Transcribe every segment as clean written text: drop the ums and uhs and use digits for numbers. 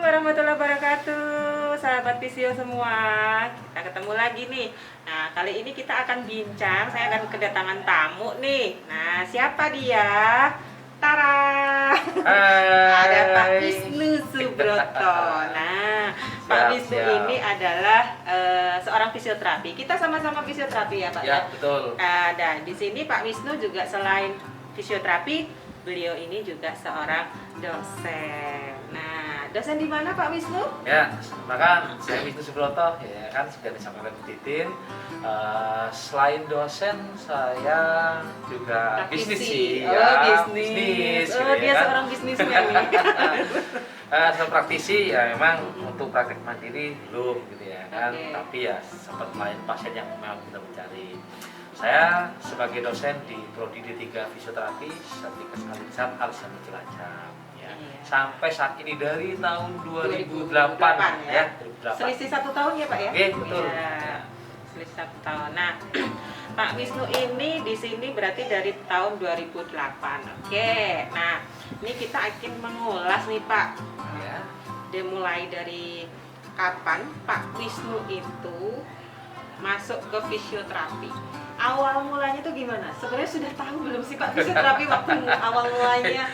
warahmatullahi wabarakatuh, sahabat Visio semua. Kita ketemu lagi nih. Nah, kali ini kita akan bincang. Saya akan kedatangan tamu nih. Nah, siapa dia? Tara. Ada Pak Wisnu Subroto. Nah, Pak Wisnu ini adalah seorang fisioterapi. Kita sama-sama fisioterapi ya, Pak. Ya, betul. Dan di sini Pak Wisnu juga selain fisioterapi, beliau ini juga seorang dosen. Nah, dosen di mana Pak Wisnu? Ya, bahkan saya Wisnu Subroto, ya kan sudah disampaikan Bu Titin. Selain dosen, saya juga bisnis sih. Oh, ya, bisnis. gitu Oh, ya dia kan. seorang bisnismen nih. Saya praktisi ya memang untuk praktek mandiri belum gitu ya kan. Oke. Tapi ya sempat melayani pasien yang memang benar mencari. Saya sebagai dosen di Prodi D3 Fisioterapi Sertifikat Kalisat Al-Samad Cilacap ya. Iya. Sampai saat ini dari tahun 2008 ya. ya, 2008. Selisih 1 tahun ya, Pak ya? Oke, betul. Ya, selisih 1 tahun. Nah, Pak Wisnu ini di sini berarti dari tahun 2008. Oke. Nah, ini kita akan mengulas nih, Pak. Ya. Dia mulai dari kapan Pak Wisnu itu masuk ke fisioterapi? Awal mulanya tuh gimana? Sebenarnya sudah tahu belum sih Pak fisioterapi waktu awal mulanya?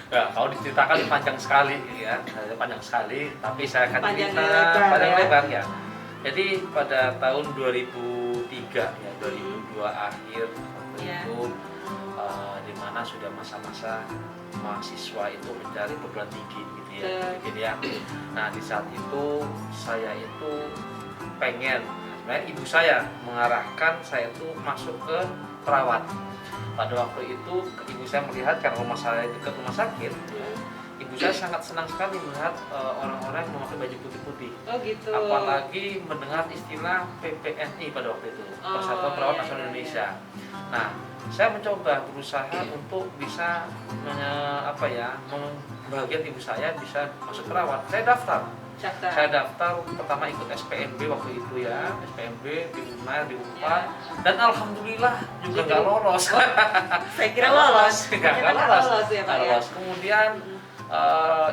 Ya, kalau diceritakan panjang sekali ya, panjang sekali. Tapi saya akan Panjang cerita lebar, panjang ya. lebar ya. Jadi pada tahun 2003 ya, 2002 akhir waktu Ya. itu di mana sudah masa-masa mahasiswa itu mencari perguruan tinggi gitu ya, gitu ya. Nah di saat itu saya itu pengen, sebenarnya ibu saya mengarahkan saya itu masuk ke perawat. Pada waktu itu ibu saya melihat karena rumah saya dekat rumah sakit, ibu saya sangat senang sekali melihat orang-orang yang memakai baju putih-putih. Oh gitu. Apalagi mendengar istilah PPNI pada waktu itu, Persatuan Perawat iya, Nasional iya, Indonesia. Nah, saya mencoba berusaha untuk bisa membagian ibu saya bisa masuk perawat. Saya daftar. Saya daftar pertama ikut SPMB waktu itu ya, SPMB di Unair di Unpad, dan alhamdulillah juga nggak lolos. Saya kira lolos. Nggak Ternyata nggak lolos ya Pak nggak ya. lolos. Kemudian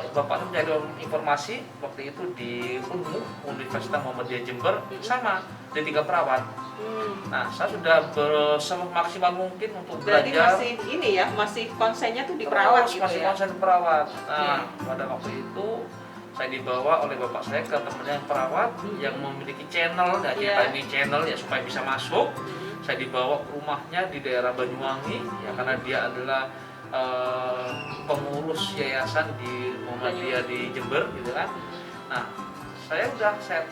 Bapak mencari informasi waktu itu di UNMU, Universitas Muhammadiyah Jember, sama D3 perawat. Nah, saya sudah semaksimal mungkin untuk Berarti belajar. masih ini ya, masih konsennya tuh di perawat gitu masih ya. konsen perawat. Nah, pada waktu itu saya dibawa oleh bapak saya ke temannya yang perawat yang memiliki channel, ya ini channel ya supaya bisa masuk. Saya dibawa ke rumahnya di daerah Banyuwangi ya karena dia adalah pengurus yayasan di Muhammadiyah di Jember gitu kan. Nah, saya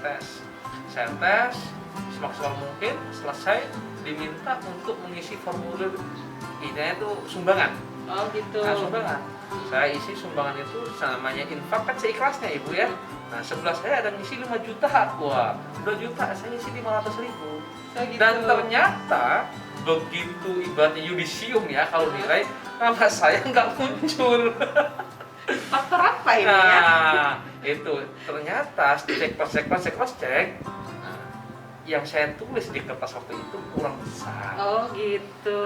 tes semaksimal mungkin. Selesai diminta untuk mengisi formulir ini itu sumbangan. Oh gitu. Nah, sumbangan. Saya isi sumbangan itu namanya infak kan seikhlasnya ibu ya. Nah sebelah saya ada ngisi 5 juta. Wah 2 juta saya isi 500.000. Oh, gitu. Dan ternyata begitu ibaratnya yudisium ya kalau nilai nama saya nggak muncul. Faktor apa ini ya? Nah itu ternyata cross check yang saya tulis di kertas waktu itu kurang besar. Oh gitu.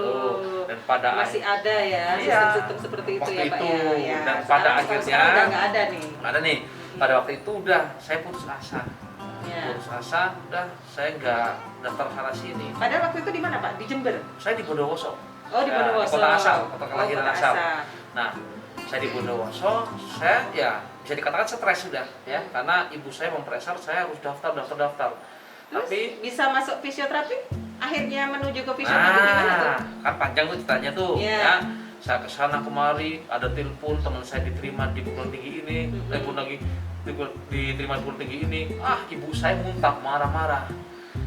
Dan pada masih ada ya sistem-sistem seperti itu waktu ya Pak itu, ya. dan pada Sekarang akhirnya udah nggak ada nih. Ada nih. Pada waktu itu udah saya putus asa. Ya. Putus asa, udah saya nggak daftar sana sini. Padahal waktu itu di mana Pak? Di Jember. Saya di Bondowoso. Oh di Bondowoso. Kota asal, kota kelahiran kota asal. Nah, saya di Bondowoso, saya ya bisa dikatakan stres sudah ya, karena ibu saya mempresar saya harus daftar. Terus Tapi bisa masuk fisioterapi? Akhirnya menuju ke fisioterapi gimana tuh? kan panjang tuh ceritanya tuh Iya. ya. Saya kesana kemari, ada telepon teman saya diterima di perguruan tinggi ini, telepon lagi diterima di perguruan tinggi ini. Ibu saya muntah, marah-marah,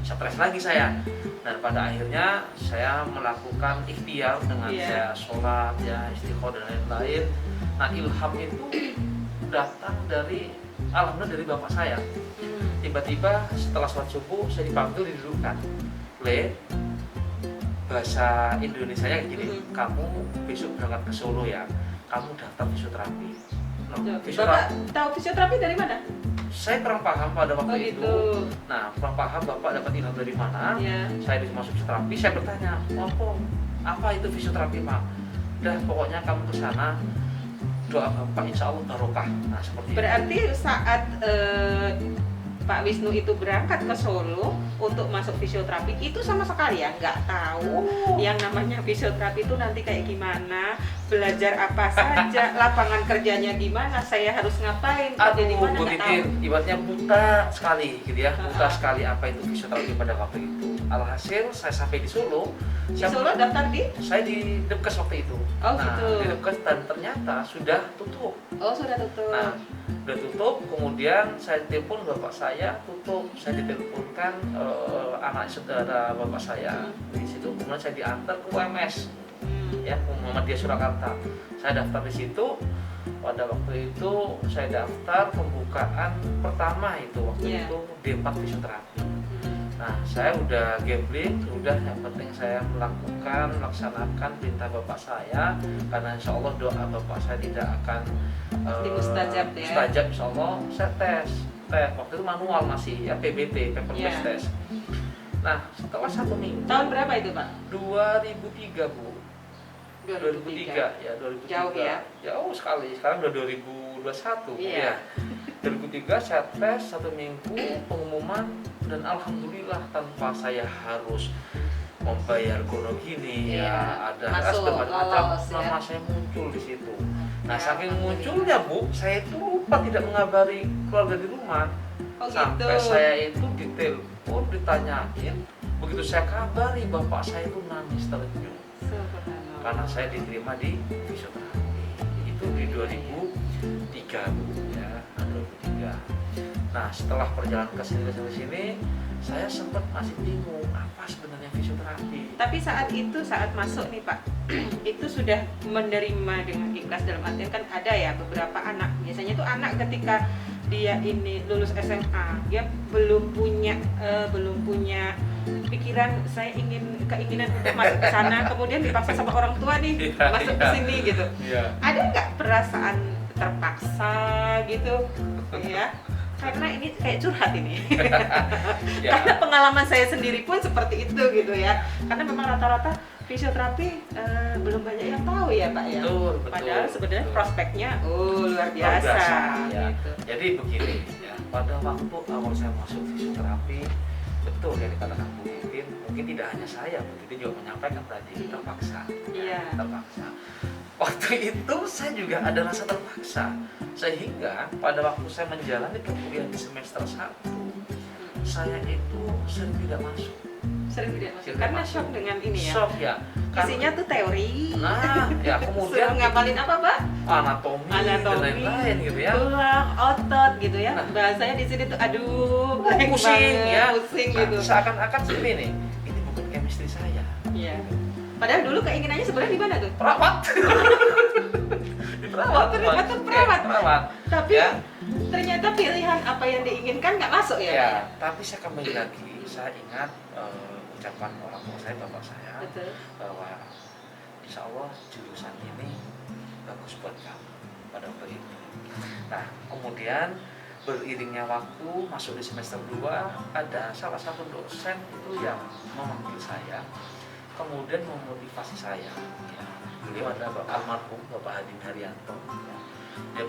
stres lagi saya. Dan pada akhirnya saya melakukan ikhtiar dengan saya sholat, ya istiqomah dan lain-lain. Nah ilham itu datang dari alhamdulillah dari bapak saya. Tiba-tiba setelah sholat subuh saya dipanggil didudukkan. Bahasa Indonesia nya gini, kamu besok berangkat ke Solo ya, kamu daftar fisioterapi. Bapak tahu fisioterapi dari mana? Saya kurang paham pada waktu gitu. itu. Nah, kurang paham bapak dapat ilham dari mana? Saya masuk fisioterapi, saya bertanya, apa itu fisioterapi Pak? Udah pokoknya kamu ke sana doa Bapak insya Allah barokah. Nah seperti itu. Berarti saat Pak Wisnu itu berangkat ke Solo untuk masuk fisioterapi, itu sama sekali ya nggak tahu yang namanya fisioterapi itu nanti kayak gimana, belajar apa saja, lapangan kerjanya gimana, saya harus ngapain, kerja di mana, nggak tahu. Ibaratnya buta sekali gitu ya, buta sekali apa itu fisioterapi pada waktu itu. Alhasil saya sampai di Solo. Di Solo daftar di? Saya di Depkes waktu itu. Oh nah, gitu. Di Depkes dan ternyata sudah tutup. Oh sudah tutup. Nah, udah tutup, kemudian saya telepon bapak saya, tutup. Saya diteleponkan anak saudara bapak saya di situ. Kemudian saya diantar ke UMS, ya, Muhammadiyah Surakarta. Saya daftar di situ. Pada waktu itu saya daftar pembukaan pertama itu waktu itu D4 fisioterapi. Nah, saya udah gambling, udah yang penting saya melaksanakan perintah bapak saya, karena insya Allah doa bapak saya tidak akan mustajab ya. Mustajab, insya Allah saya tes waktu itu manual masih ya, PBT, paper based test. Nah, setelah 1 minggu. Tahun berapa itu Pak? 2003 Bu. 2003 ya, 2003. Jauh ya? Jauh sekali. Sekarang udah 2021 Iya. ya. 2003 saya tes 1 minggu pengumuman, dan alhamdulillah tanpa saya harus membayar gono gini ya, ada masuk, lolos, nama saya muncul di situ. Nah, saking munculnya Bu, saya itu lupa tidak mengabari keluarga di rumah. Sampai gitu. saya itu ditelepon, ditanyain, begitu saya kabari bapak saya itu nangis tersenyum. Karena saya diterima di fisioterapi itu di 2003 Bu ya, 2003. Nah, setelah perjalanan ke sini saya sempat masih bingung apa sebenarnya fisioterapi. Tapi saat masuk nih Pak, itu sudah menerima dengan ikhlas, dalam artian kan ada ya beberapa anak, biasanya tuh anak ketika dia ini lulus SMA, dia belum punya pikiran keinginan untuk masuk ke sana, kemudian dipaksa sama orang tua nih masuk ke sini gitu. Ada nggak perasaan terpaksa gitu ya? Karena ini kayak curhat ini. Karena pengalaman saya sendiri pun seperti itu gitu ya. Karena memang rata-rata fisioterapi belum banyak yang tahu ya Pak ya. Betul, Padahal sebenarnya prospeknya luar ya. biasa. Gitu. Jadi begini ya, pada waktu awal saya masuk fisioterapi, betul yang dikatakan Bu Titin, mungkin tidak hanya saya, Bu Titin juga menyampaikan tadi terpaksa. Iya. Terpaksa. Waktu itu saya juga ada rasa terpaksa, sehingga pada waktu saya menjalani kuliah di semester 1, saya itu sering tidak masuk. Karena shock dengan ini ya. Shock ya. Isinya tuh teori. Nah, ya kemudian ngapalin apa Pak? Anatomi dan lain-lain gitu ya. Tulang, otot gitu ya. Nah, bahasanya di sini tuh aduh, pusing ya. Pusing nah, gitu. Seakan-akan seperti ini bukan chemistry saya. Iya. Padahal dulu keinginannya sebenarnya di mana tuh? Perawat. Di perawat. Ternyata perawat. Tapi ya, ternyata pilihan apa yang diinginkan nggak masuk ya. Ya, tapi saya kembali lagi, saya ingat ucapan orang tua saya, bapak saya, betul, bahwa insya Allah jurusan ini bagus buat kamu pada waktu itu. Nah, kemudian beriringnya waktu masuk di semester 2, ada salah satu dosen itu yang memanggil saya, kemudian memotivasi saya. Ya, beliau adalah almarhum Bapak Hadi Haryanto. Ya. Dia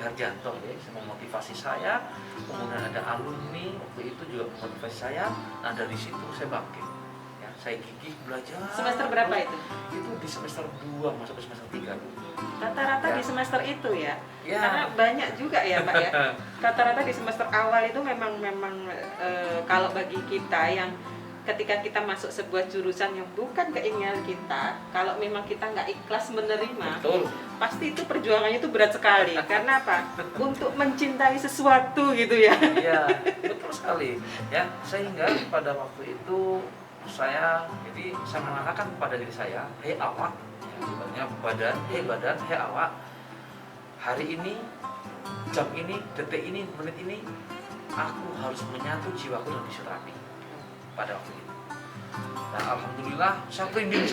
Harjanto ya, memotivasi saya. Kemudian ada alumni waktu itu juga memotivasi saya. Nah, dari situ saya bangkit. Ya, saya gigih belajar. Semester berapa itu? Itu di semester 2 masuk ke semester 3. Rata-rata ya, di semester itu ya. Ya. Karena banyak juga ya Pak ya. Rata-rata di semester awal itu memang kalau bagi kita yang ketika kita masuk sebuah jurusan yang bukan keinginan kita, kalau memang kita nggak ikhlas menerima, betul, pasti itu perjuangannya itu berat sekali. Karena apa? Untuk mencintai sesuatu gitu ya. Iya, betul sekali. Ya, sehingga pada waktu itu saya mengatakan kepada diri saya, hei awak, ya, badan, hei awak, hari ini, jam ini, detik ini, menit ini, aku harus menyatu jiwaku dengan fisioterapi. Pada waktu itu. Nah, alhamdulillah saya merinding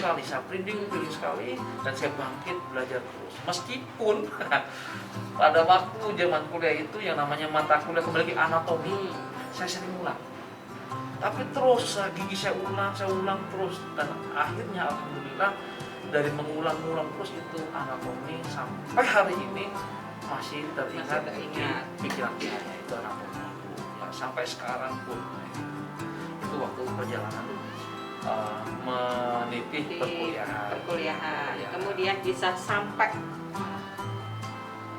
sekali dan saya bangkit belajar terus. Meskipun pada waktu zaman kuliah itu yang namanya mata kuliah kembali lagi anatomi, saya sering ulang. Tapi terus gigi saya ulang terus, dan akhirnya alhamdulillah dari mengulang-ulang terus itu anatomi sampai hari ini masih teringat di pikiran saya itu anatomi itu ya, sampai sekarang pun itu waktu perjalanan meniti perkuliahan. Kemudian bisa sampai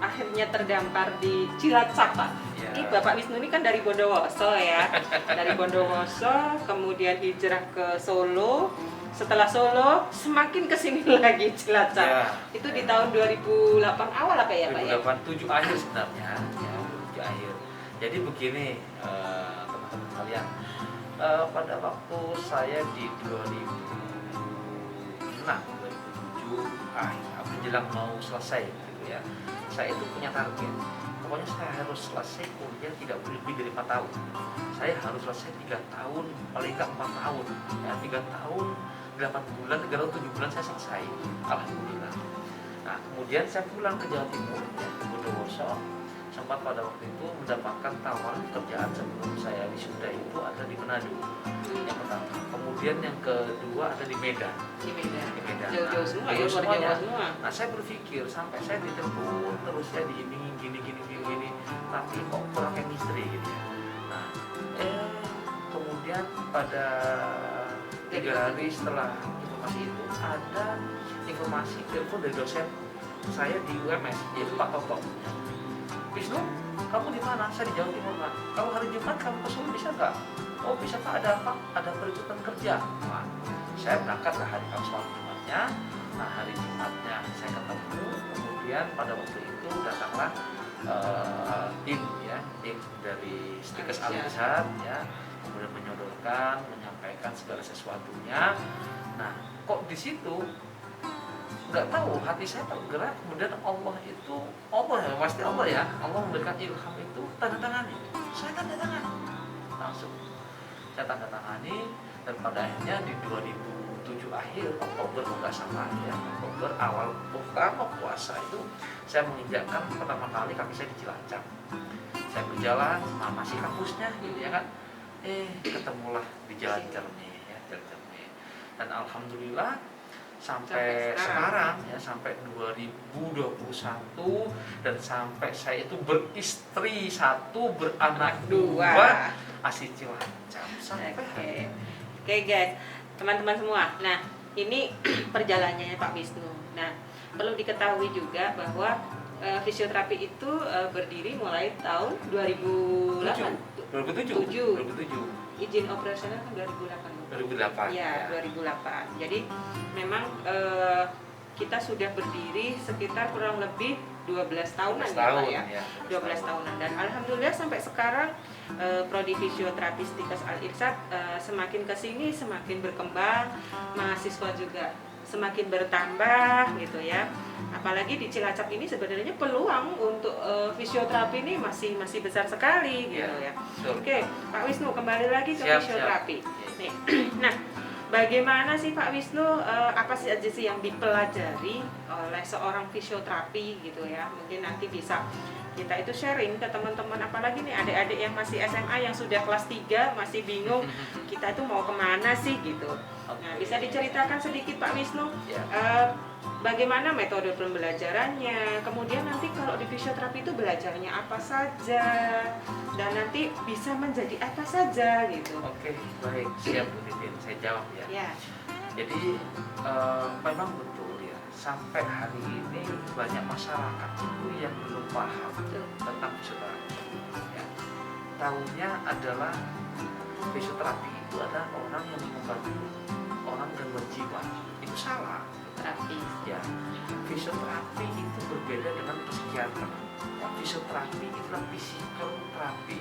akhirnya terdampar di Cilacap, Pak. Ya. Ini Bapak Wisnu ini kan dari Bondowoso ya. Dari Bondowoso kemudian hijrah ke Solo. Setelah Solo semakin kesini lagi Cilacap. Ya. Itu di tahun 2008 awal apa ya, Pak ya? 2007 akhir sebenarnya, ya 2007 akhir. Jadi begini teman-teman sekalian, pada waktu saya di 2006, 2007 menjelang mau selesai gitu ya, saya itu punya target. Pokoknya saya harus selesai kuliah tidak lebih dari 4 tahun. Saya harus selesai 3 tahun, paling nggak 4 tahun. Ya, 3 tahun, 8 bulan, 3 tahun, 7 bulan saya selesai. Alhamdulillah. Nah, kemudian saya pulang ke Jawa Timur, ya, ke Bondowoso. Sempat pada waktu itu mendapatkan tawaran pekerjaan sebelum saya wisuda itu ada di Manado. Yang pertama. Kemudian yang kedua ada di Medan. Di Medan. Di Medan. Jauh-jauh semua ya, Jauh luar semuanya. Jawa semua. Nah, saya berpikir sampai saya ditelepon terus saya diiming gini, tapi kok kurang chemistry gitu ya. Nah, kemudian pada 3 hari setelah informasi itu ada informasi telepon dari dosen saya di UMS, yaitu Pak Toto. Wisnu, kamu di mana? Saya di Jawa Timur, Pak. Kalau hari Jumat kamu ke Solo bisa nggak? Oh bisa Pak, ada apa? Ada perekrutan kerja. Nah, saya berangkat lah hari Kamis malam Jumatnya. Nah, hari Jumatnya saya ketemu. Kemudian pada waktu itu datanglah tim dari Stikes Al-Irsad ya, kemudian menyodorkan, menyampaikan segala sesuatunya. Nah, kok di situ nggak tahu hati saya tergerak, kemudian Allah ya pasti Allah ya, Allah memberikan ilham itu tanda tangani. Saya tanda tangani langsung, saya tanda tangani dan pada akhirnya di 2007 akhir Oktober nggak salah ya, Oktober awal pertama puasa itu saya menginjakkan pertama kali kaki saya di Cilacap. Saya berjalan, masih kampusnya gitu ya kan, ketemulah di Jalan Cermai ya, Jalan Cermai. Dan alhamdulillah sampai sekarang ya, sampai 2021 dan sampai saya itu beristri 1, beranak 2, asli Cilacap sampai hari ini. Oke guys, teman-teman semua. Nah, ini perjalanannya Pak Wisnu. Nah, perlu diketahui juga bahwa fisioterapi itu berdiri mulai tahun 2008. 2007. Izin operasional kan 2008. 2008. Ya, 2008. Jadi memang kita sudah berdiri sekitar kurang lebih 12 tahunan ya Pak ya. 12 tahunan dan alhamdulillah sampai sekarang prodi fisioterapi Stikes Al-Irsad semakin kesini semakin berkembang, mahasiswa juga semakin bertambah gitu ya. Apalagi di Cilacap ini sebenarnya peluang untuk fisioterapi ini masih besar sekali gitu ya. Oke, Pak Wisnu kembali lagi ke fisioterapi. Nih. Nah, bagaimana sih Pak Wisnu, apa sih aja sih yang dipelajari oleh seorang fisioterapi gitu ya? Mungkin nanti bisa kita itu sharing ke teman-teman, apalagi nih adik-adik yang masih SMA yang sudah kelas 3 masih bingung kita itu mau kemana sih gitu. Nah, bisa diceritakan sedikit Pak Wisnu bagaimana metode pembelajarannya, kemudian nanti kalau di fisioterapi itu belajarnya apa saja dan nanti bisa menjadi apa saja gitu. Oke, baik, siap Bu Titin, saya jawab ya. Jadi memang betul ya, sampai hari ini banyak masyarakat itu yang belum paham tentang fisioterapi ya. Tahunya adalah fisioterapi itu adalah orang yang membantu orang gangguan jiwa. Itu salah. Ya, fisioterapi itu berbeda dengan psikiater. Ya, fisioterapi itulah physical terapi.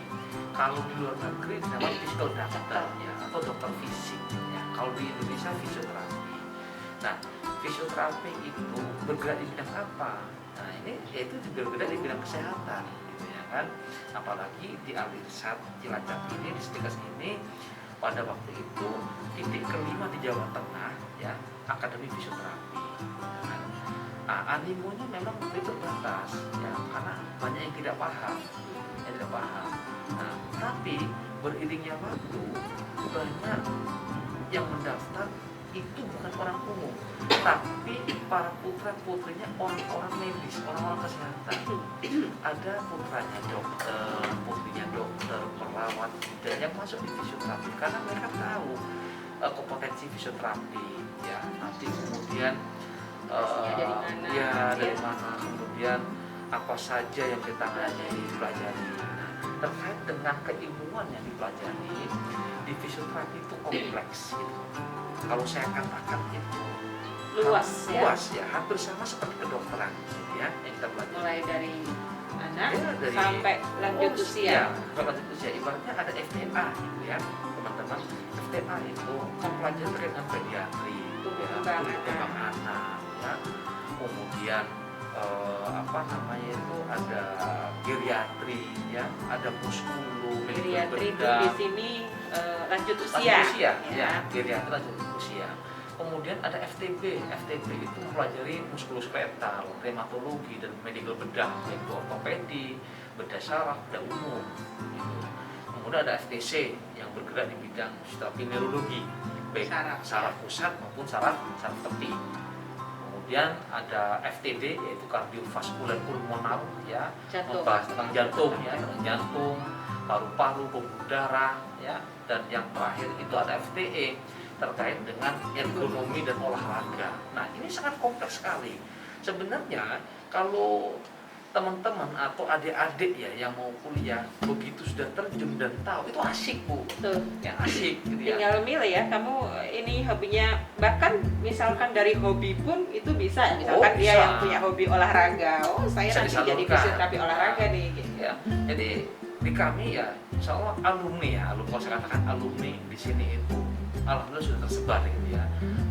Kalau di luar negeri namanya physical doctor ya, atau dokter fisik ya. Kalau di Indonesia fisioterapi. Nah, fisioterapi itu bergerak di bidang apa? Nah, ini yaitu bergerak di bidang kesehatan gitu ya kan. Apalagi di Al-Irsad Cilacap ini, di Stikes ini pada waktu itu titik kelima di Jawa Tengah ya, akademi fisioterapi. Nah, animonya memang terbatas ya, karena banyak yang tidak paham, Nah, tapi beriringnya waktu banyak yang mendaftar itu bukan orang umum, tapi para putra putrinya orang-orang medis, orang-orang kesehatan. Ada putranya dokter, putrinya dokter, perawat, dan yang masuk di fisioterapi karena mereka tahu kompetensi fisioterapi, ya. Nanti kemudian dari mana, ya dari mana, kemudian apa saja yang ditangani, dipelajari. Nah, terkait dengan keilmuan yang dipelajari di fisioterapi itu kompleks gitu. Kalau saya katakan itu luas ya, hampir sama seperti kedokteran gitu ya, yang kita pelajari. mulai dari anak Ya, dari sampai lanjut usia. Sampai lanjut usia. Ibaratnya ada FTA gitu ya, teman-teman. FTA itu mempelajari terkait dengan pediatri, Tumbuh ya, kembang kembang anak, ya. Kemudian apa namanya itu ada geriatri, ya, ada muskulu, Geriatri itu bedah. di sini lanjut Lanjut usia. usia, ya, geriatri lanjut usia. Kemudian ada FTB. FTB itu mempelajari muskuloskeletal, rheumatologi dan medical bedah, yaitu ortopedi, bedah saraf, bedah umum. Gitu. Kemudian ada FTC yang bergerak di bidang fisioterapi neurologi, baik Saraf, saraf pusat maupun saraf tepi. Kemudian ada FTD yaitu kardiovaskuler pulmonal, ya, Jantung. membahas tentang jantung, ya, tentang jantung, paru-paru, pembuluh darah, ya, dan yang terakhir itu ada FTE terkait dengan ergonomi dan olahraga. Nah, ini sangat kompleks sekali. Sebenarnya kalau teman-teman atau adik-adik ya yang mau kuliah begitu sudah terjun dan tahu, itu asik, Bu. Tuh. Ya, asik gitu ya. Tinggal milih ya, kamu ini hobinya, bahkan misalkan dari hobi pun itu bisa. Misalkan dia bisa. yang punya hobi olahraga, saya Bisa nanti jadi disalurkan. fisioterapi olahraga nih. Gitu. Ya, jadi di kami ya, insya Allah alumni ya, kalau saya katakan alumni di sini itu alhamdulillah sudah tersebar gitu ya,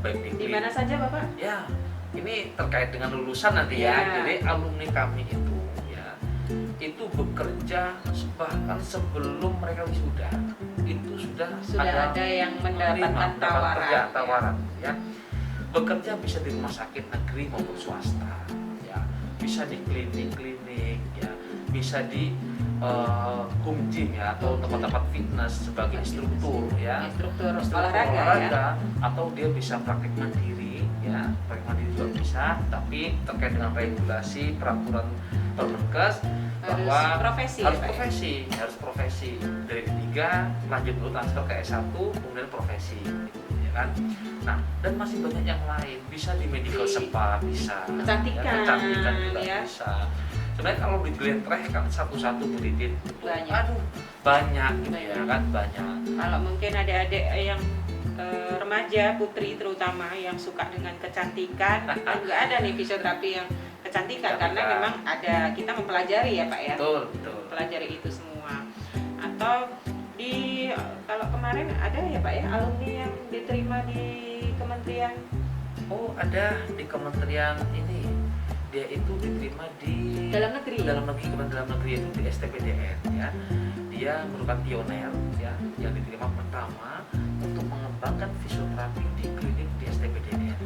baik di Di mana saja Bapak? ya, ini terkait dengan lulusan nanti ya. Ya. Jadi alumni kami itu ya, itu bekerja bahkan sebelum mereka wisuda itu sudah Ada yang mendapatkan tawaran. tawaran ya. Bekerja bisa di rumah sakit negeri maupun swasta, ya, bisa di klinik-klinik, ya, bisa di home gym ya, atau tempat-tempat fitness sebagai instruktur ya, Instruktur instruktur olahraga ya. atau dia bisa praktik mandiri ya, praktik mandiri juga bisa, tapi terkait dengan regulasi peraturan Permenkes bahwa profesi, harus ya, Pak, ya? harus profesi dari D3 lanjut dulu transfer ke S1 kemudian profesi gitu, ya kan. Nah, dan masih banyak yang lain, bisa di medical spa, bisa Kecantikan, ya, kecantikan juga ya. bisa. Sebenarnya kalau digelentrehkan satu-satu Bu Titin, Banyak. aduh banyak gitu ya kan, banyak. Kalau mungkin adik-adik yang remaja, putri terutama yang suka dengan kecantikan, kan juga ada nih fisioterapi yang kecantikan, karena memang ada, kita mempelajari ya Pak ya, Betul, betul. pelajari itu semua. Atau di kalau kemarin ada ya Pak ya alumni yang diterima di kementerian. Oh, ada di kementerian ini. Dia itu diterima di Dalam negeri. Kementerian Dalam Negeri itu di STPDN ya. Dia merupakan pioner ya, yang diterima pertama untuk mengembangkan fisioterapi di klinik di STPDN.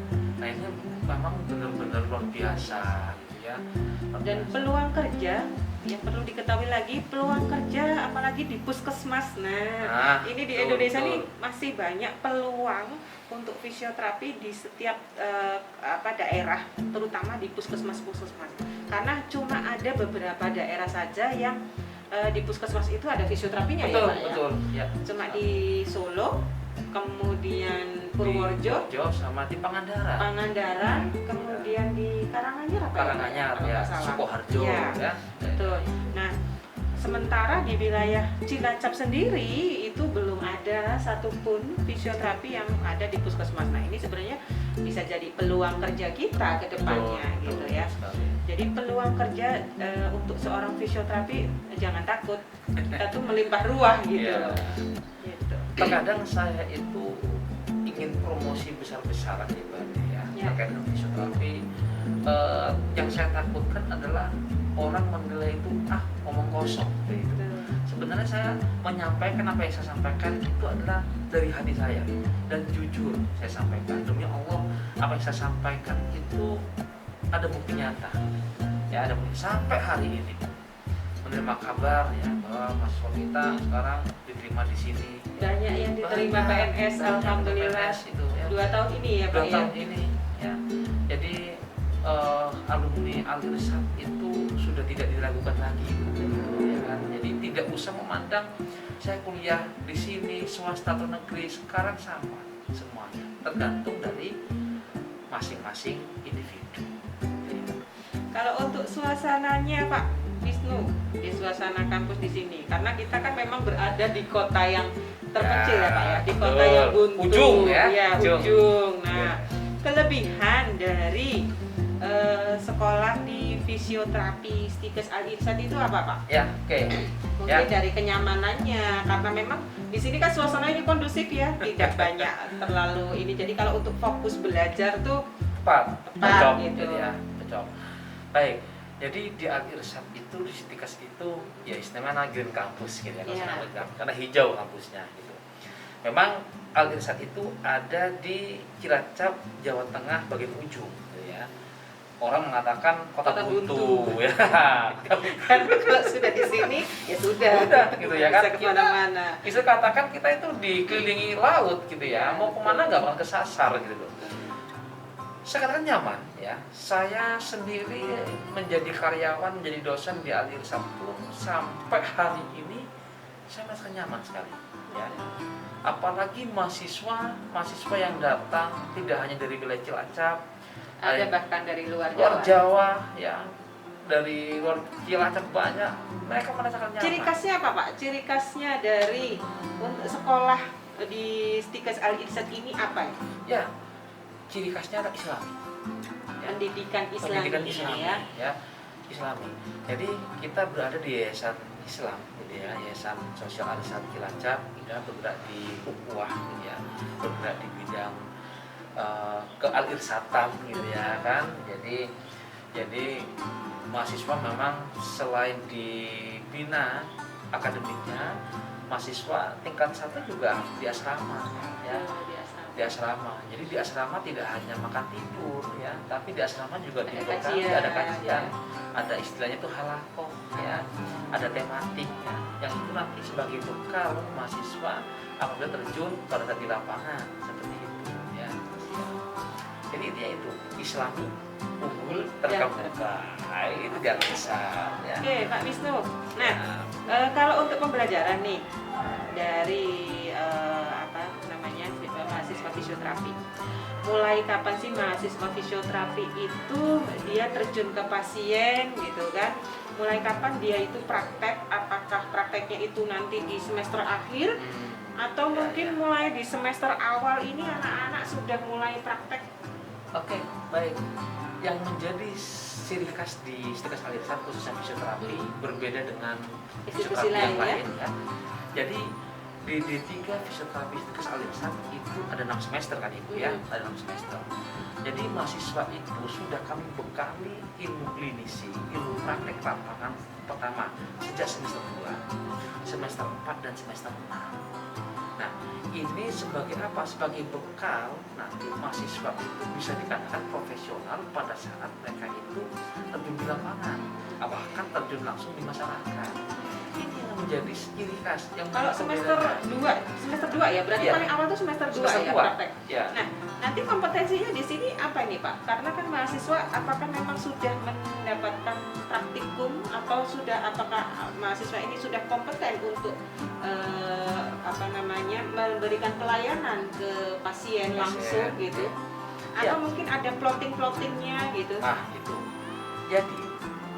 Nah, ini memang benar-benar luar biasa gitu ya. Dan peluang kerja yang perlu diketahui lagi, peluang kerja apalagi di puskesmas. Nah, ini di betul, Indonesia betul. nih masih banyak peluang untuk fisioterapi di setiap daerah, terutama di puskesmas-puskesmas. Karena cuma ada beberapa daerah saja yang di puskesmas itu ada fisioterapinya. Betul, ya Pak betul. ya. Ya. Cuma di Solo, kemudian Purworejo, di Purworejo sama di Pangandaran, kemudian di Karanganyar apa Karanganyar Kalau ya, nggak salah. Sukoharjo Ya, ya. betul. Nah, sementara di wilayah Cilacap sendiri itu belum ada satupun fisioterapi yang ada di puskesmas. Nah, ini sebenarnya bisa jadi peluang kerja kita ke depannya gitu ya. Sekali. Jadi peluang kerja untuk seorang fisioterapi jangan takut. Kita tuh melimpah ruah gitu Iya. loh. Gitu. Terkadang saya itu ingin promosi besar-besaran ya Mbak ya, terkait dengan fisioterapi. Yang saya takutkan adalah orang menilai itu ngomong kosong kayak gitu. Sebenarnya saya menyampaikan apa yang saya sampaikan itu adalah dari hati saya dan jujur saya sampaikan. Demi Allah, apa yang saya sampaikan itu ada bukti nyata. Ya, ada bukti sampai hari ini. menerima kabar ya bahwa mahasiswa kita sekarang diterima di sini. Banyak yang diterima PNS, alhamdulillah. PNS itu ya. 2 tahun ini ya Pak 2 ya. tahun ini ya. Jadi alumni Al-Irsyad itu sudah tidak diragukan lagi ya kan. Jadi tidak usah memandang saya kuliah di sini swasta atau negeri, sekarang sama semuanya, tergantung dari masing-masing individu. Kalau untuk suasananya Pak Wisnu, di suasana kampus di sini, karena kita kan memang berada di kota yang terpencil ya Pak ya, di kota betul. yang buntu, Ujung ya, ujung. Nah, kelebihan dari sekolah di fisioterapi Stikes Al-Irsyad itu apa Pak? Ya, oke. Mungkin Ya. dari kenyamanannya, karena memang di sini kan suasananya kondusif ya, tidak banyak terlalu ini. Jadi kalau untuk fokus belajar tuh Tepat, Tepat, gitu gitu. ya, cocok. Baik, jadi di Al-Irsyad itu, di Stikes itu ya istilahnya green campus gitu ya, kalau Iya. saya bilang. Karena hijau kampusnya gitu. Memang Al-Irsyad itu ada di Cilacap, Jawa Tengah bagian ujung gitu ya. Orang mengatakan kota Kota buntu buntu. ya. kan kalau sudah di sini ya sudah, Sudah, gitu ya kan. bisa kemana-mana. Bisa katakan kita itu dikelilingi laut gitu ya, mau kemana nggak bakal kesasar gitu loh. Saya katakan nyaman ya. Saya sendiri menjadi karyawan, menjadi dosen di Al-Irsyad pun sampai hari ini saya merasakan nyaman sekali ya. Apalagi mahasiswa yang datang tidak hanya dari wilayah Cilacap, Ada bahkan dari luar luar Jawa. Jawa ya, dari luar Cilacap banyak, mereka merasakan nyaman. Ciri khasnya apa Pak? Ciri khasnya dari untuk sekolah di Stikes Al-Irsyad ini apa ya? Ya, ciri khasnya adalah Islami. Ya. Pendidikan Islam Pendidikan ini Islami ya, Islami. Jadi kita berada di yayasan Islam gitu ya, Yayasan Sosial Al-Irsyad Cilacap, kita bergerak di ukhuwah gitu ya, bergerak di bidang ke-Al-Irsyatan gitu ya kan. Jadi mahasiswa memang selain dibina akademiknya, mahasiswa tingkat 1 juga di asrama ya. Di asrama. Jadi di asrama tidak hanya makan tidur ya, tapi di asrama juga Ada dibekali, kajian. ada kajian, ada istilahnya itu halakoh ya, ada tematik ya, yang itu nanti sebagai bekal mahasiswa apabila terjun pada saat di lapangan seperti itu ya. Jadi intinya itu Islami, unggul, terkemuka. Nah, itu jangan besar ya. Oke Pak Wisnu. Nah, kalau untuk pembelajaran nih dari apa namanya mahasiswa fisioterapi, mulai kapan sih mahasiswa fisioterapi itu dia terjun ke pasien gitu kan? Mulai kapan dia itu praktek? Apakah prakteknya itu nanti di semester akhir atau mungkin mulai di semester awal ini anak-anak sudah mulai praktek? Oke, baik. Yang menjadi ciri khas di Stikes Al-Irsyad khususnya fisioterapi berbeda dengan Institusi fisioterapi yang lain, lain ya. Jadi di D3 fisioterapi Stikes Al-Irsyad itu ada 6 semester kan Ibu ya, ada 6 semester. Jadi mahasiswa itu sudah kami bekali ilmu klinisi, ilmu praktek lapangan pertama sejak semester 2, semester 4 dan semester 6. Nah, ini sebagai apa? Sebagai bekal nanti mahasiswa itu bisa dikatakan profesional pada saat mereka itu terjun di lapangan, bahkan terjun langsung di masyarakat. Ini yang menjadi ciri khas yang Kalau semester 2 ya, berarti Iya. paling awal tuh semester 2 Semester ya 2. praktek. Ya. Nah, nanti kompetensinya di sini apa nih Pak? Karena kan mahasiswa apakah memang sudah mendapatkan praktikum atau apakah mahasiswa ini sudah kompeten untuk apa namanya memberikan pelayanan ke pasien langsung gitu? Atau Ya. mungkin ada plottingnya gitu? Nah, itu. Jadi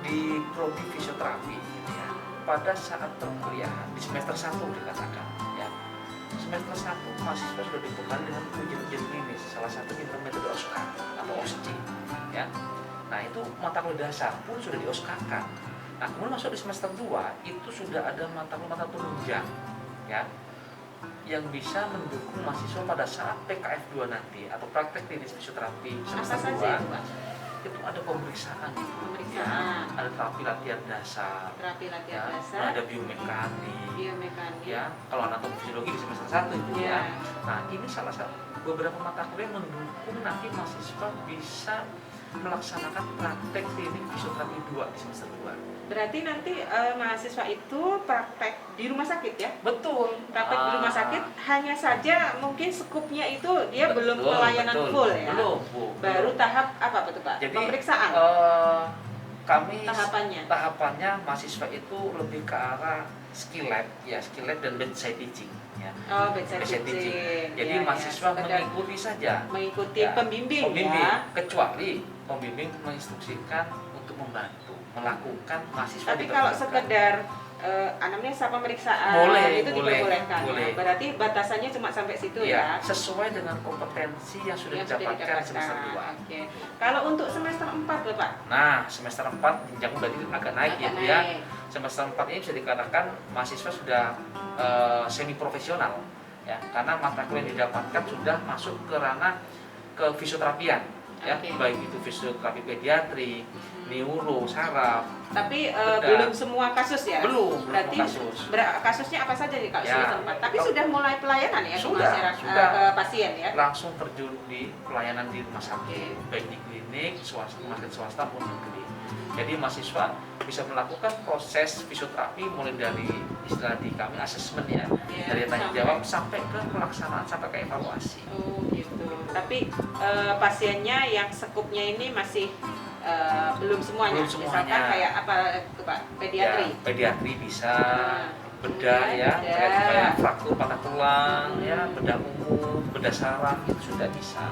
di prodi fisioterapi ya, pada saat perkuliahan di semester 1 dikatakan ya. Semester 1 mahasiswa sudah dibekali dengan ujian-ujian klinis, salah satunya dengan metode OSCA atau OSCE ya. Nah, itu mata kuliah dasar pun sudah di-OSCA-kan. Nah, kemudian masuk di semester 2 itu sudah ada mata kuliah penunjang ya, yang bisa mendukung mahasiswa pada saat PKF 2 nanti atau praktek klinis fisioterapi Apa semester saja 2 itu Pak? itu ada pemeriksaan Pemeriksaan, ada terapi latihan dasar terapi ya, latihan dasar, ada biomekanik biomekanik. ya, kalau anatomi fisiologi di semester 1 itu Iya. ya. Nah, ini salah satu beberapa mata kuliah yang mendukung nanti mahasiswa bisa melaksanakan praktek klinik fisioterapi 2 di semester 2. Berarti nanti mahasiswa itu praktek di rumah sakit ya? Betul. Praktek di rumah sakit, hanya saja mungkin skupnya itu dia belum Betul, pelayanan betul. full ya? Belum, Bu. Baru Belum. tahap apa betul Pak? Jadi Pemeriksaan? kami Tahapannya? mahasiswa itu lebih ke arah skill lab dan bedside teaching ya. Oh, bedside Bedside teaching. Jadi Ya, mahasiswa sekedar mengikuti saja. mengikuti Ya, pembimbing ya. kecuali pembimbing menginstruksikan untuk membantu melakukan mahasiswa. Tapi kalau diperbolehkan. sekedar anamnesa pemeriksaan Boleh, itu boleh, diperbolehkan. boleh. Ya? Berarti batasannya cuma sampai situ Ya, ya. sesuai dengan kompetensi yang sudah Yang sudah didapatkan semester 2. Oke. Kalau untuk semester 4 loh Pak. Nah, semester 4 jenjang berarti agak naik Agak gitu ya. naik. Semester 4 ini bisa dikatakan mahasiswa sudah semi profesional ya, karena mata kuliah yang didapatkan sudah masuk ke ranah ke fisioterapian ya, Oke. baik itu fisioterapi pediatri, neuro, saraf. Tapi Bedah. belum semua kasus ya? Belum Berarti kasus. kasusnya apa saja nih Kak? Ya. Semester 4. Tapi sudah mulai pelayanan ya Sudah, ke masyarakat, sudah. ke pasien ya? Langsung terjun di pelayanan di rumah sakit, baik di klinik, swasta, rumah sakit swasta maupun negeri. Jadi mahasiswa bisa melakukan proses fisioterapi mulai dari istilah di kami asesmen ya, Iya, dari tanya sampai- jawab sampai ke pelaksanaan sampai ke evaluasi. Oh gitu. Tapi pasiennya yang skupnya ini masih belum semuanya. Belum semuanya. Misalkan kayak apa itu Pak? Pediatri. Ya, pediatri bisa, Nah, bedah ya, bedah. kayak fraktur patah tulang ya, bedah umum, bedah saraf itu sudah bisa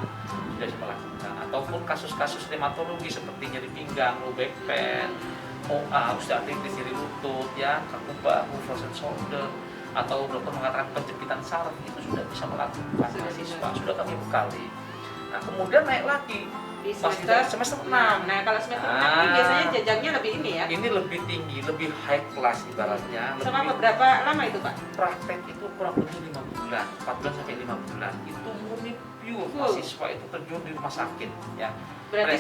melakukan. Ataupun kasus-kasus reumatologi seperti nyeri pinggang, low back pain, OA, osteoartritis, nyeri lutut ya, kaku bahu, frozen shoulder, atau dokter mengatakan penjepitan saraf, itu sudah bisa melakukan mahasiswa, sudah kami bekali. Nah, kemudian naik lagi Di masih semester dari semester 6. Nah, kalau semester 6 ini biasanya jenjangnya lebih ini ya. Ini lebih tinggi, lebih high class ibaratnya. Selama lebih berapa lama itu Pak? praktek itu kurang lebih 5 bulan, 4 bulan sampai 5 bulan. Itu murni pure Full. mahasiswa itu terjun di rumah sakit ya. Berarti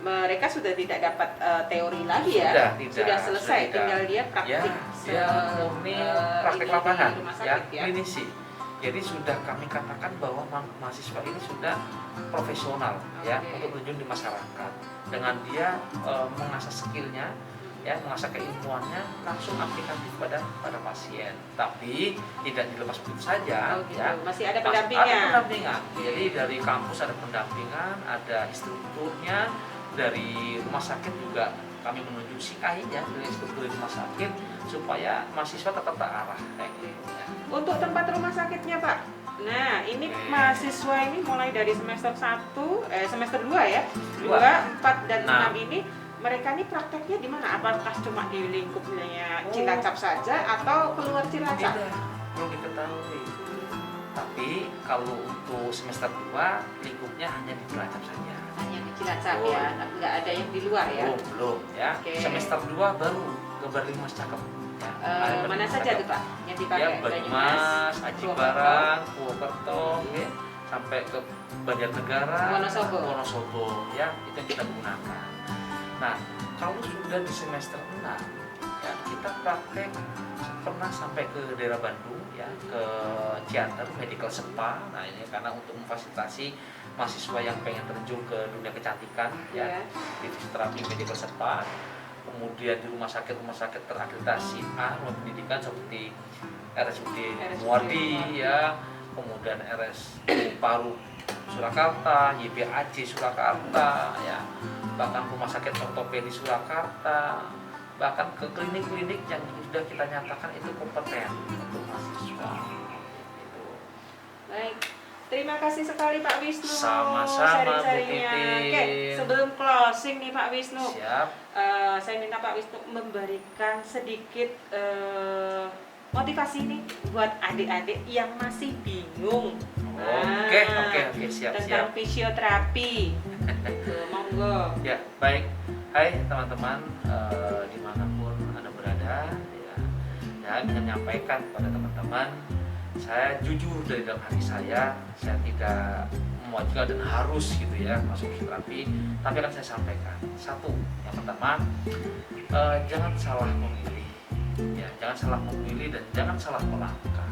mereka sudah tidak dapat teori lagi ya? Sudah selesai, tidak. tinggal dia Ya, praktik. dia murni praktek ini lapangan di rumah ya, sakit ya. klinisi. Jadi sudah kami katakan bahwa mahasiswa ini sudah profesional ya Oke. untuk terjun di masyarakat. Dengan dia mengasah skillnya ya, mengasah keilmuannya langsung aplikatif pada pasien. Tapi tidak dilepas begitu saja Oh, gitu. ya. Masih ada Ada pendampingnya. pendampingan. Jadi dari kampus ada pendampingan, ada instrukturnya, dari rumah sakit juga kami menunjuk SIAI ya, dari instruktur di rumah sakit supaya mahasiswa tetap terarah kayak gitu ya. Untuk tempat rumah sakitnya Pak. Nah, ini Oke. mahasiswa ini mulai dari semester 1, semester 2 ya. 2, Dua. 4 dan Nah. 6 ini mereka ini prakteknya di mana? Apakah cuma di lingkupnya Oh. Cilacap saja atau keluar Cilacap? Tidak, perlu diketahui. Tapi kalau untuk semester 2 lingkupnya hanya di Cilacap saja. Hanya di Cilacap Oh. ya, nggak ada yang di luar ya. Belum ya. Oke. Semester 2 baru ke Banyumas cakep. Ya, ada Mana Banyumas saja cakep. tuh Pak yang dipakai? Ya, Banyumas, Aji Barang, Purwokerto, ya, sampai ke Banjarnegara, Wonosobo. ya, itu yang kita gunakan. Nah, kalau sudah di semester 6, ya, kita praktek pernah sampai ke daerah Bandung, ya, ke Ciater Medical Spa. Nah, ini karena untuk memfasilitasi mahasiswa yang pengen terjun ke dunia kecantikan, ya, Ya. di fisioterapi Medical Spa. Kemudian di rumah sakit terakreditasi A, rumah pendidikan seperti RSUD Muardi ya, kemudian RS Paru Surakarta, YBAC Surakarta ya, bahkan rumah sakit ortopedi Surakarta, bahkan ke klinik-klinik yang sudah kita nyatakan itu kompeten untuk mahasiswa. Gitu. Baik. Terima kasih sekali Pak Wisnu. Sama-sama, Bu sharing-sharingnya. Titin. Oke, sebelum closing nih Pak Wisnu, Siap. saya minta Pak Wisnu memberikan sedikit motivasi nih buat adik-adik yang masih bingung. Oke, siap. Tentang fisioterapi. Tuh, monggo. Ya, baik. Hai teman-teman, dimanapun Anda berada, ya, saya ingin menyampaikan kepada teman-teman, saya jujur dari dalam hati saya tidak mewajibkan dan harus gitu ya masuk fisioterapi, tapi akan saya sampaikan. Satu, yang pertama, jangan salah memilih, ya, jangan salah memilih dan jangan salah melangkah.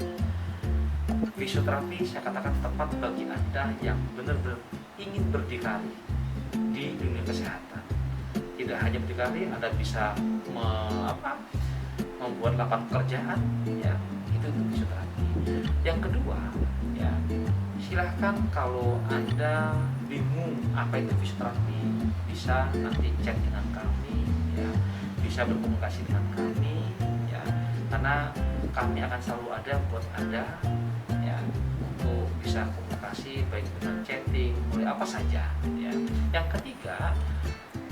Fisioterapi saya katakan tepat bagi Anda yang benar-benar ingin berdikari di di dunia kesehatan. Tidak hanya berdikari, Anda bisa membuat lapangan pekerjaan, ya, itu untuk fisioterapi. Yang kedua, ya, silahkan kalau Anda bingung apa itu fisioterapi, bisa nanti chat dengan kami, ya, bisa berkomunikasi dengan kami, ya, karena kami akan selalu ada buat Anda, ya, untuk bisa komunikasi baik dengan chatting, boleh apa saja, ya. Yang ketiga,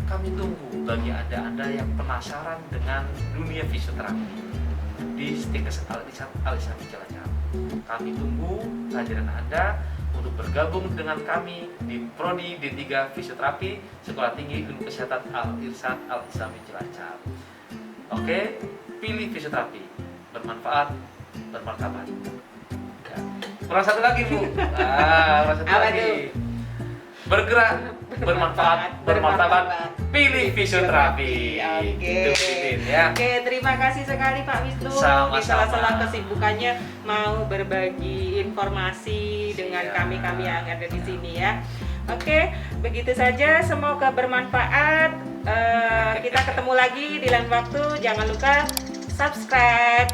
kami tunggu bagi Anda yang penasaran dengan dunia fisioterapi di Stikes Al-Islami Cilacap. Kami tunggu kehadiran Anda untuk bergabung dengan kami di Prodi D3 Fisioterapi Sekolah Tinggi Ilmu Kesehatan Al-Irsyad Al-Islami Cilacap. Oke, pilih fisioterapi, bermanfaat, bermartabat. Ya. Kurang satu lagi, Bu. Kurang satu Apa lagi. tuh? Bergerak, bermanfaat, bermartabat, pilih fisioterapi. Oke. Itu Pipin, ya. Oke, terima kasih sekali Pak Wisnu. Sama-sama. Di sela-sela kesibukannya mau berbagi informasi dengan Siap. kami-kami yang ada di sini ya. Oke, begitu saja. Semoga bermanfaat. Kita ketemu lagi di lain waktu. Jangan lupa subscribe,